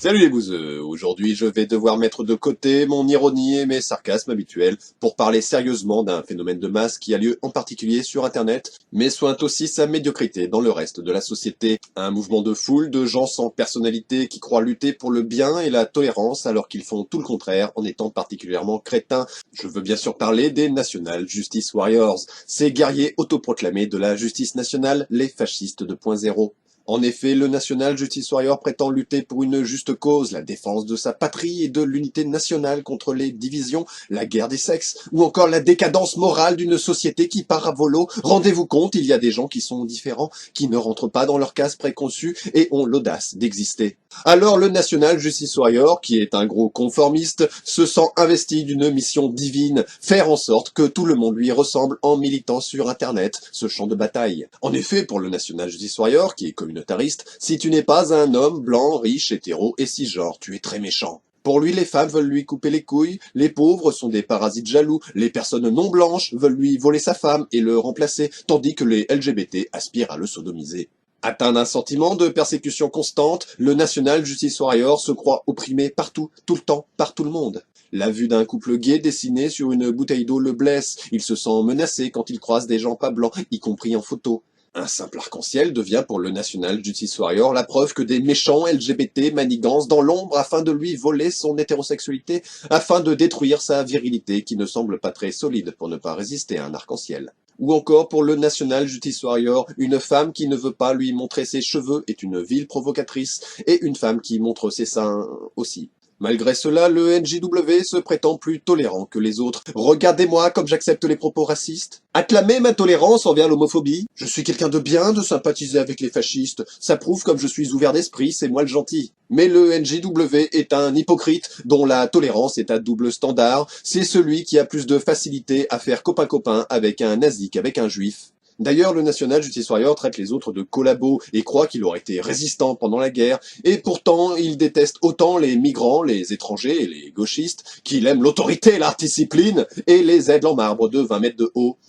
Salut les bouseux, aujourd'hui je vais devoir mettre de côté mon ironie et mes sarcasmes habituels pour parler sérieusement d'un phénomène de masse qui a lieu en particulier sur internet, mais soigne aussi sa médiocrité dans le reste de la société. Un mouvement de foule de gens sans personnalité qui croient lutter pour le bien et la tolérance alors qu'ils font tout le contraire en étant particulièrement crétins. Je veux bien sûr parler des National Justice Warriors, ces guerriers autoproclamés de la justice nationale, les fascistes 2.0. En effet, le National Justice Warrior prétend lutter pour une juste cause, la défense de sa patrie et de l'unité nationale contre les divisions, la guerre des sexes, ou encore la décadence morale d'une société qui part à volo. Rendez-vous compte, il y a des gens qui sont différents, qui ne rentrent pas dans leur case préconçue et ont l'audace d'exister. Alors le National Justice Warrior, qui est un gros conformiste, se sent investi d'une mission divine, faire en sorte que tout le monde lui ressemble en militant sur Internet, ce champ de bataille. En effet, pour le National Justice Warrior, qui est communautariste, si tu n'es pas un homme blanc, riche, hétéro et cisgenre, tu es très méchant. Pour lui, les femmes veulent lui couper les couilles, les pauvres sont des parasites jaloux, les personnes non blanches veulent lui voler sa femme et le remplacer, tandis que les LGBT aspirent à le sodomiser. Atteint d'un sentiment de persécution constante, le National Justice Warrior se croit opprimé partout, tout le temps, par tout le monde. La vue d'un couple gay dessiné sur une bouteille d'eau le blesse, il se sent menacé quand il croise des gens pas blancs, y compris en photo. Un simple arc-en-ciel devient pour le National Justice Warrior la preuve que des méchants LGBT manigancent dans l'ombre afin de lui voler son hétérosexualité, afin de détruire sa virilité qui ne semble pas très solide pour ne pas résister à un arc-en-ciel. Ou encore pour le National Justice Warrior, une femme qui ne veut pas lui montrer ses cheveux est une vile provocatrice, et une femme qui montre ses seins aussi. Malgré cela, le NJW se prétend plus tolérant que les autres. Regardez-moi comme j'accepte les propos racistes. Acclamer ma tolérance envers l'homophobie. Je suis quelqu'un de bien, de sympathiser avec les fascistes. Ça prouve comme je suis ouvert d'esprit, c'est moi le gentil. Mais le NJW est un hypocrite dont la tolérance est à double standard. C'est celui qui a plus de facilité à faire copain-copain avec un nazi qu'avec un juif. D'ailleurs, le National Justice Warrior traite les autres de collabos et croit qu'il aurait été résistant pendant la guerre, et pourtant il déteste autant les migrants, les étrangers et les gauchistes qu'il aime l'autorité, la discipline et les aigles en marbre de 20 mètres de haut.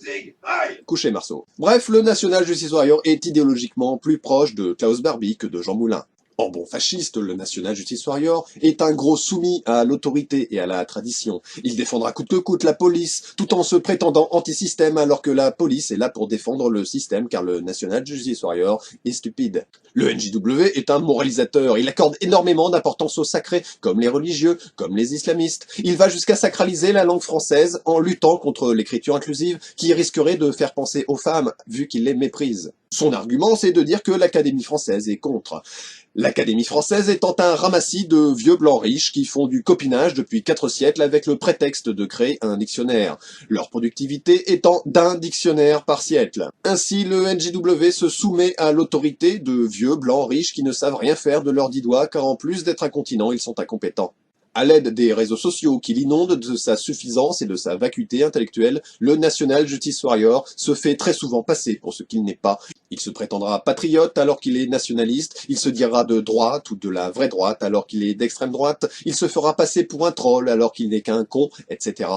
Couché Marceau. Bref, le National Justice Warrior est idéologiquement plus proche de Klaus Barbie que de Jean Moulin. En bon fasciste, le National Justice Warrior est un gros soumis à l'autorité et à la tradition. Il défendra coûte que coûte la police, tout en se prétendant anti-système alors que la police est là pour défendre le système car le National Justice Warrior est stupide. Le NJW est un moralisateur, il accorde énormément d'importance au sacré, comme les religieux, comme les islamistes. Il va jusqu'à sacraliser la langue française en luttant contre l'écriture inclusive qui risquerait de faire penser aux femmes, vu qu'il les méprise. Son argument, c'est de dire que l'Académie française est contre. L'Académie française étant un ramassis de vieux blancs riches qui font du copinage depuis 4 siècles avec le prétexte de créer un dictionnaire, leur productivité étant d'un dictionnaire par siècle. Ainsi, le NJW se soumet à l'autorité de vieux blancs riches qui ne savent rien faire de leurs 10 doigts car en plus d'être incontinents, ils sont incompétents. À l'aide des réseaux sociaux qui l'inondent de sa suffisance et de sa vacuité intellectuelle, le National Justice Warrior se fait très souvent passer pour ce qu'il n'est pas. Il se prétendra patriote alors qu'il est nationaliste, il se dira de droite ou de la vraie droite alors qu'il est d'extrême droite, il se fera passer pour un troll alors qu'il n'est qu'un con, etc.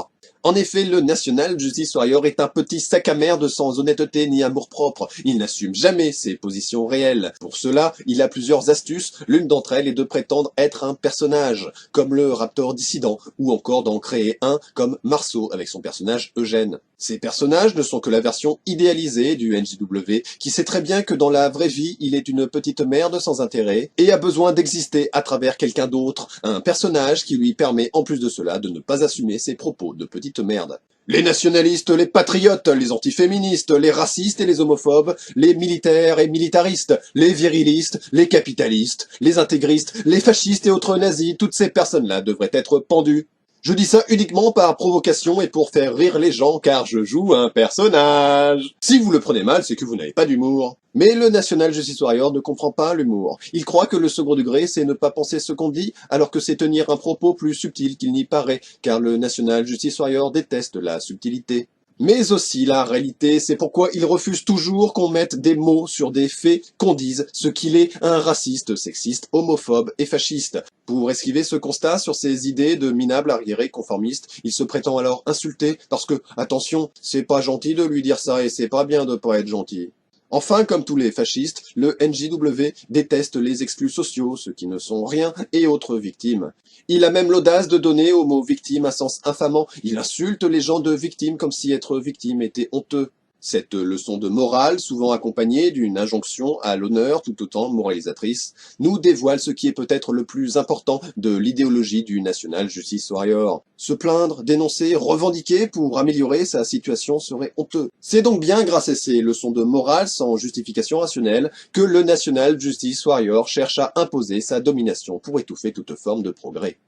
En effet, le National Justice Warrior est un petit sac à merde sans honnêteté ni amour-propre. Il n'assume jamais ses positions réelles. Pour cela, il a plusieurs astuces. L'une d'entre elles est de prétendre être un personnage, comme le Raptor dissident, ou encore d'en créer un comme Marceau avec son personnage Eugène. Ces personnages ne sont que la version idéalisée du NJW, qui sait très bien que dans la vraie vie, il est une petite merde sans intérêt, et a besoin d'exister à travers quelqu'un d'autre, un personnage qui lui permet en plus de cela de ne pas assumer ses propos de petite merde. Les nationalistes, les patriotes, les antiféministes, les racistes et les homophobes, les militaires et militaristes, les virilistes, les capitalistes, les intégristes, les fascistes et autres nazis, toutes ces personnes-là devraient être pendues. Je dis ça uniquement par provocation et pour faire rire les gens car je joue un personnage. Si vous le prenez mal, c'est que vous n'avez pas d'humour. Mais le National Justice Warrior ne comprend pas l'humour. Il croit que le second degré, c'est ne pas penser ce qu'on dit, alors que c'est tenir un propos plus subtil qu'il n'y paraît, car le National Justice Warrior déteste la subtilité. Mais aussi la réalité, c'est pourquoi il refuse toujours qu'on mette des mots sur des faits, qu'on dise ce qu'il est, un raciste, sexiste, homophobe et fasciste. Pour esquiver ce constat sur ses idées de minable arriéré conformiste, il se prétend alors insulté parce que, attention, c'est pas gentil de lui dire ça et c'est pas bien de pas être gentil. Enfin, comme tous les fascistes, le NJW déteste les exclus sociaux, ceux qui ne sont rien, et autres victimes. Il a même l'audace de donner au mot victime un sens infamant. Il insulte les gens de victime comme si être victime était honteux. Cette leçon de morale, souvent accompagnée d'une injonction à l'honneur tout autant moralisatrice, nous dévoile ce qui est peut-être le plus important de l'idéologie du National Justice Warrior. Se plaindre, dénoncer, revendiquer pour améliorer sa situation serait honteux. C'est donc bien grâce à ces leçons de morale sans justification rationnelle que le National Justice Warrior cherche à imposer sa domination pour étouffer toute forme de progrès.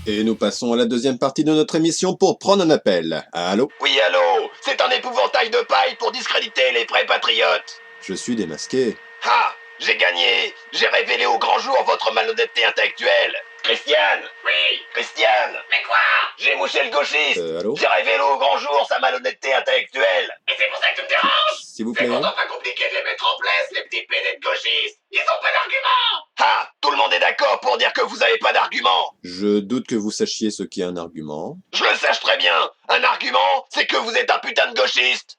Et nous passons à la deuxième partie de notre émission pour prendre un appel. Allô? Oui, allô? C'est un épouvantail de paille pour discréditer les vrais patriotes. Je suis démasqué. Ah! J'ai gagné! J'ai révélé au grand jour votre malhonnêteté intellectuelle. Christiane! Oui! Christiane! Mais quoi? J'ai mouché le gauchiste! Allô? J'ai révélé au grand jour sa malhonnêteté intellectuelle. Et c'est pour ça que tu me déranges? S'il vous plaît. C'est pourtant pas compliqué de les mettre en place, les petits pédés de gauchistes. Ils ont pas d'argument! Ah! Tout le monde est d'accord pour dire que vous avez pas d'argument. Je doute que vous sachiez ce qu'est un argument. Je le sache très bien. Un argument, c'est que vous êtes un putain de gauchiste.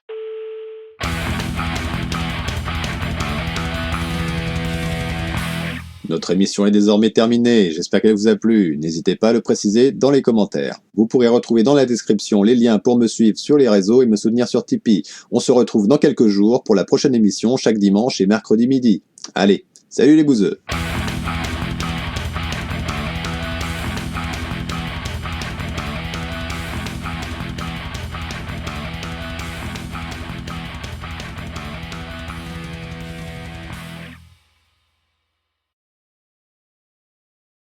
Notre émission est désormais terminée, j'espère qu'elle vous a plu. N'hésitez pas à le préciser dans les commentaires. Vous pourrez retrouver dans la description les liens pour me suivre sur les réseaux et me soutenir sur Tipeee. On se retrouve dans quelques jours pour la prochaine émission chaque dimanche et mercredi midi. Allez, salut les bouseux!